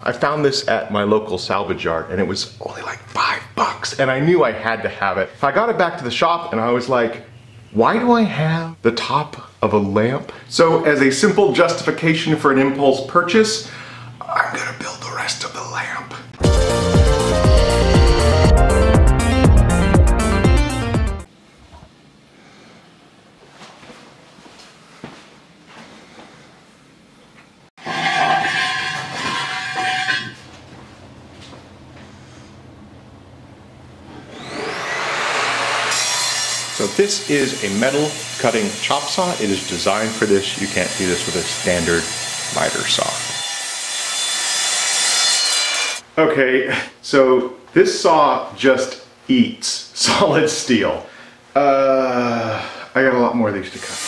I found this at my local salvage yard and it was only like $5 and I knew I had to have it. I got it back to the shop and I was like, why do I have the top of a lamp? So as a simple justification for an impulse purchase, I'm gonna build the rest of the lamp. So this is a metal cutting chop saw. It is designed for this. You can't do this with a standard miter saw. Okay, so this saw just eats solid steel. I got a lot more of these to cut.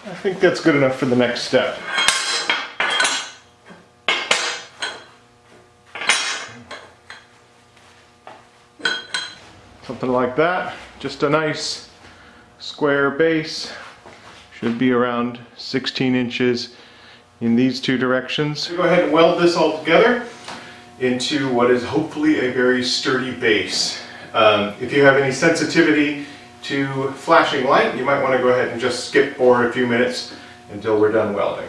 I think that's good enough for the next step. Something like that, just a nice square base. Should be around 16 inches in these two directions. Go ahead and weld this all together into what is hopefully a very sturdy base. If you have any sensitivity to flashing light, you might want to go ahead and just skip forward a few minutes until we're done welding.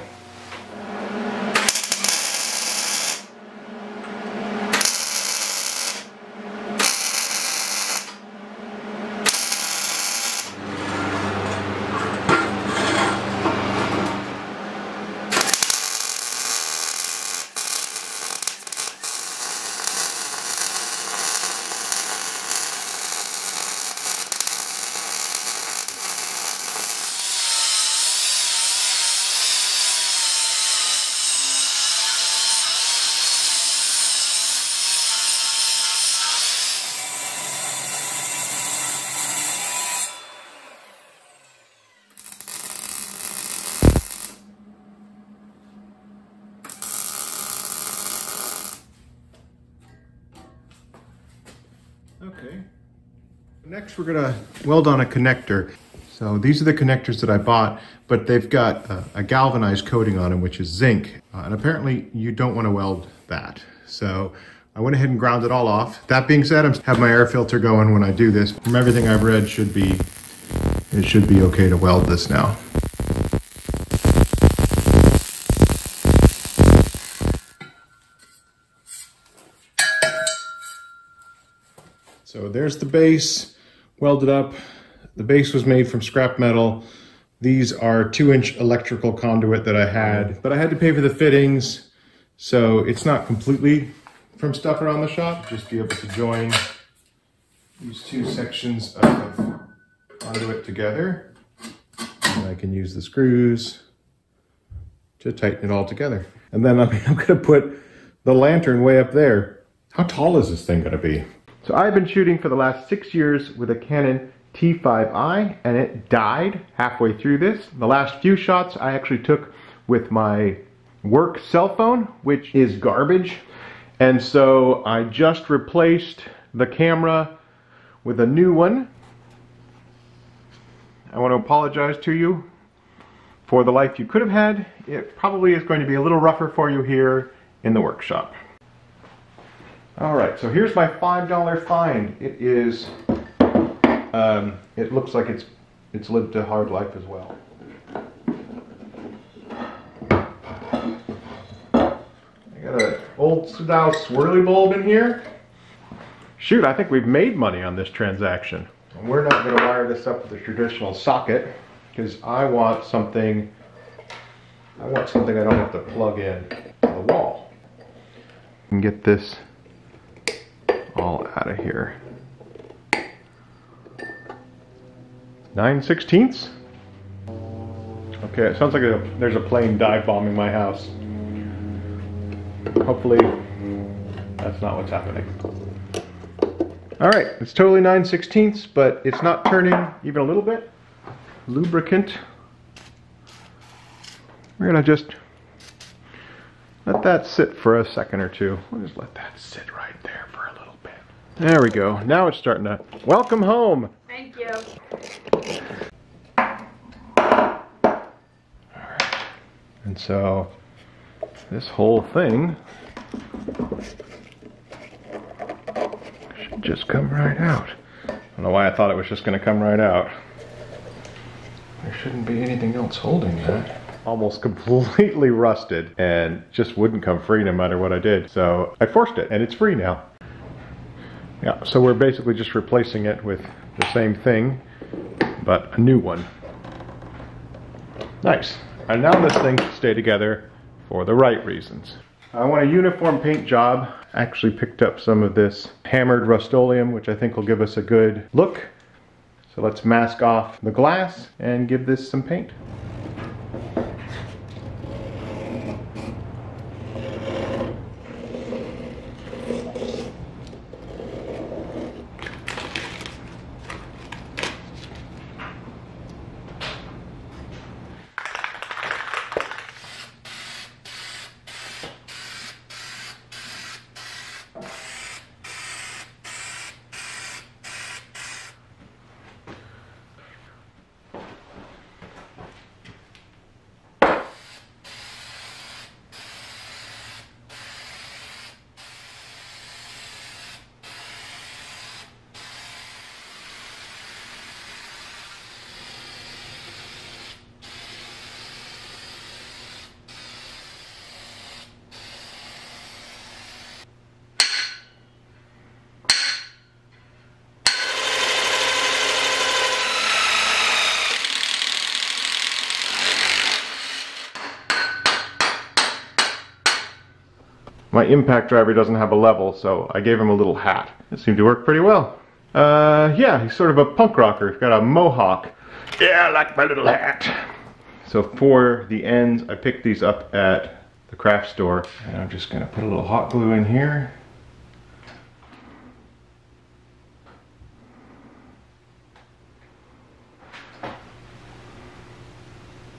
Okay, next we're gonna weld on a connector. So these are the connectors that I bought, but they've got a galvanized coating on them, which is zinc. And apparently you don't want to weld that. So I went ahead and ground it all off. That being said, I have my air filter going when I do this. From everything I've read, it should be okay to weld this now. So there's the base, welded up. The base was made from scrap metal. These are 2-inch electrical conduit that I had, but I had to pay for the fittings, so it's not completely from stuff around the shop. Just be able to join these two sections of conduit together. And I can use the screws to tighten it all together. And then I'm gonna put the lantern way up there. How tall is this thing gonna be? So I've been shooting for the last 6 years with a Canon T5i, and it died halfway through this. The last few shots I actually took with my work cell phone, which is garbage. And so I just replaced the camera with a new one. I want to apologize to you for the life you could have had. It probably is going to be a little rougher for you here in the workshop. Alright, so here's my $5 find. It is, it looks like it's lived a hard life as well. I got an old style swirly bulb in here. Shoot, I think we've made money on this transaction. And we're not going to wire this up with a traditional socket, because I want something I want something I don't have to plug in to the wall. And get this all out of here. 9/16. Okay, it sounds like there's a plane dive bombing my house. Hopefully that's not what's happening. All right, it's totally 9/16, but it's not turning even a little bit. Lubricant. We're gonna just let that sit for a second or two. We'll just let that sit right there for a little bit. There we go. Now it's starting to. Welcome home. Thank you. And so this whole thing should just come right out. I don't know why I thought it was just going to come right out. There shouldn't be anything else holding that. Almost completely rusted and just wouldn't come free no matter what I did. So I forced it and it's free now. Yeah, so we're basically just replacing it with the same thing, but a new one. Nice. And now this thing should stay together for the right reasons. I want a uniform paint job. Actually picked up some of this hammered Rust-Oleum, which I think will give us a good look. So let's mask off the glass and give this some paint. My impact driver doesn't have a level, so I gave him a little hat. It seemed to work pretty well. Yeah, he's sort of a punk rocker. He's got a mohawk. Yeah, I like my little hat. So for the ends, I picked these up at the craft store. And I'm just gonna put a little hot glue in here.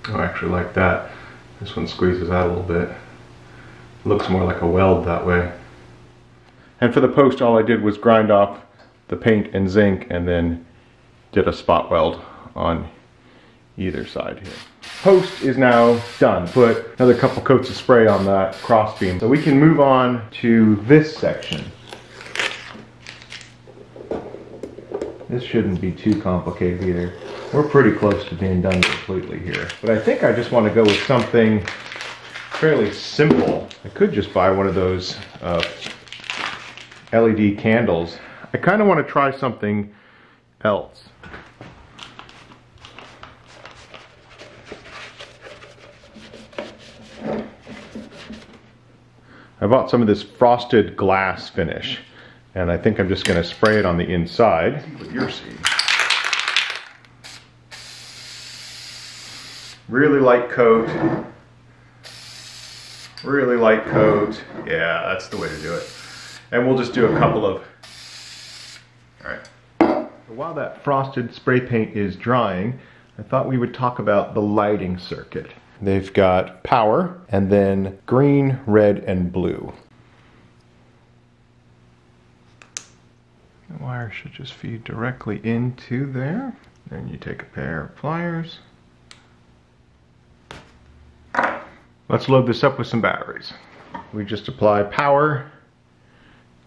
Oh, I actually like that. This one squeezes out a little bit. Looks more like a weld that way. And for the post, all I did was grind off the paint and zinc and then did a spot weld on either side here. Post is now done. Put another couple coats of spray on that cross beam. So we can move on to this section. This shouldn't be too complicated either. We're pretty close to being done completely here. But I think I just want to go with something fairly simple. I could just buy one of those LED candles. I kind of want to try something else. I bought some of this frosted glass finish, and I think I'm just going to spray it on the inside. See what you're seeing. Really light coat. Really light coat. Yeah, that's the way to do it. And we'll just do a couple of... Alright. While that frosted spray paint is drying, I thought we would talk about the lighting circuit. They've got power, and then green, red, and blue. The wire should just feed directly into there. Then you take a pair of pliers. Let's load this up with some batteries. We just apply power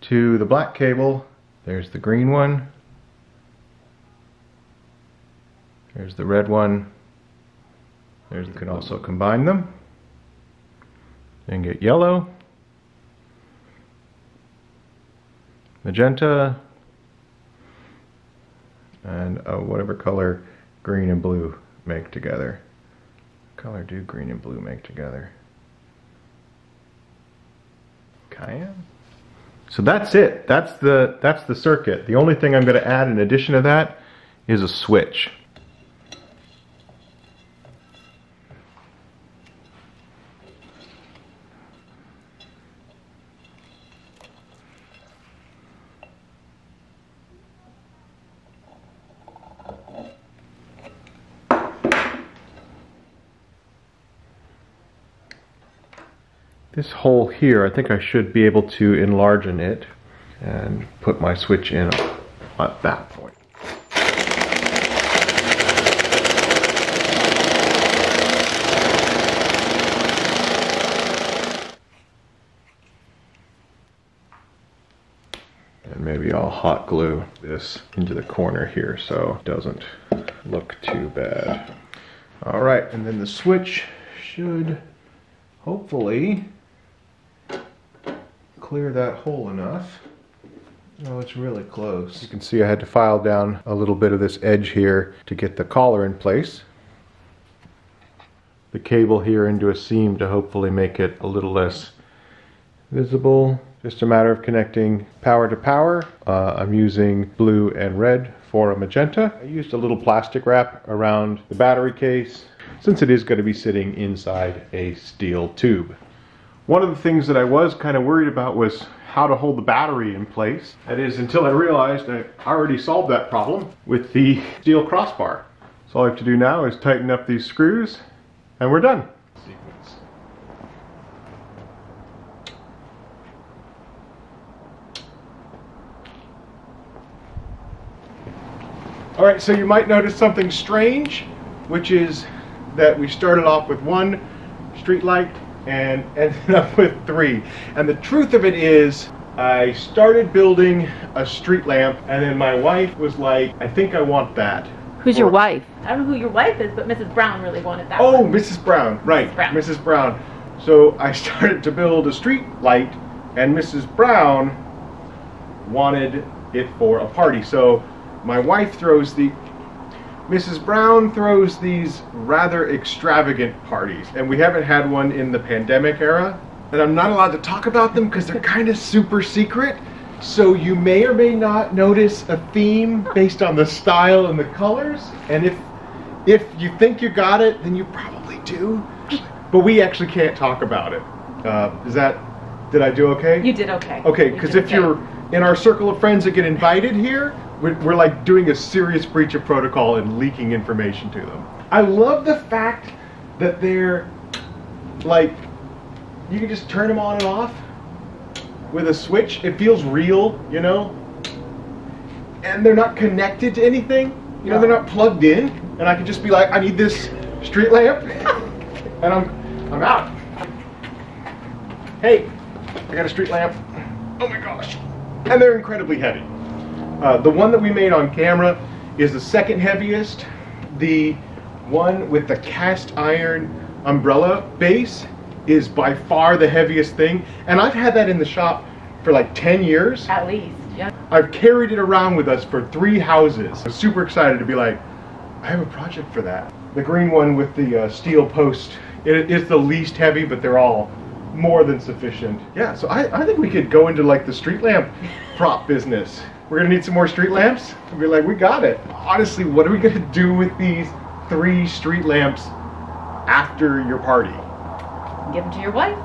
to the black cable. There's the green one. There's the red one. You can also combine them and get yellow, magenta, and whatever color green and blue make together. color do green and blue make together? Cayenne? So that's it. That's the circuit. The only thing I'm going to add in addition to that is a switch. This hole here, I think I should be able to enlarge it and put my switch in at that point. And maybe I'll hot glue this into the corner here so it doesn't look too bad. All right, and then the switch should hopefully clear that hole enough. Oh, it's really close. You can see I had to file down a little bit of this edge here to get the collar in place. The cable here into a seam to hopefully make it a little less visible. Just a matter of connecting power to power. I'm using blue and red for a magenta. I used a little plastic wrap around the battery case since it is going to be sitting inside a steel tube. One of the things that I was kind of worried about was how to hold the battery in place. That is, until I realized I already solved that problem with the steel crossbar. So all I have to do now is tighten up these screws and we're done. All right, so you might notice something strange, which is that we started off with one street light and ended up with 3. And the truth of it is, I started building a street lamp, and then my wife was like, I think I want that. Who's your wife? I don't know who your wife is, but Mrs. Brown really wanted that one. Oh, one. Mrs. Brown, right, Mrs. Brown. So I started to build a street light, and Mrs. Brown wanted it for a party. So my wife Mrs. Brown throws these rather extravagant parties, and we haven't had one in the pandemic era, and I'm not allowed to talk about them because they're kind of super secret, so you may or may not notice a theme based on the style and the colors, and if you think you got it, then you probably do, but we actually can't talk about it. Did I do okay? You did okay. Okay, because if you're in our circle of friends that get invited here, we're like doing a serious breach of protocol and leaking information to them. I love the fact that they're like, you can just turn them on and off with a switch. It feels real, you know? And they're not connected to anything. You know, they're not plugged in. And I can just be like, I need this street lamp. And I'm out. Hey, I got a street lamp. Oh my gosh. And they're incredibly heavy. The one that we made on camera is the second heaviest. The one with the cast iron umbrella base is by far the heaviest thing. And I've had that in the shop for like 10 years. At least, yeah. I've carried it around with us for 3 houses. I'm super excited to be like, I have a project for that. The green one with the steel post, it is the least heavy, but they're all more than sufficient. Yeah, so I think we could go into like the street lamp prop business. We're gonna need some more street lamps. And be like, we got it. Honestly, what are we gonna do with these 3 street lamps after your party? Give them to your wife.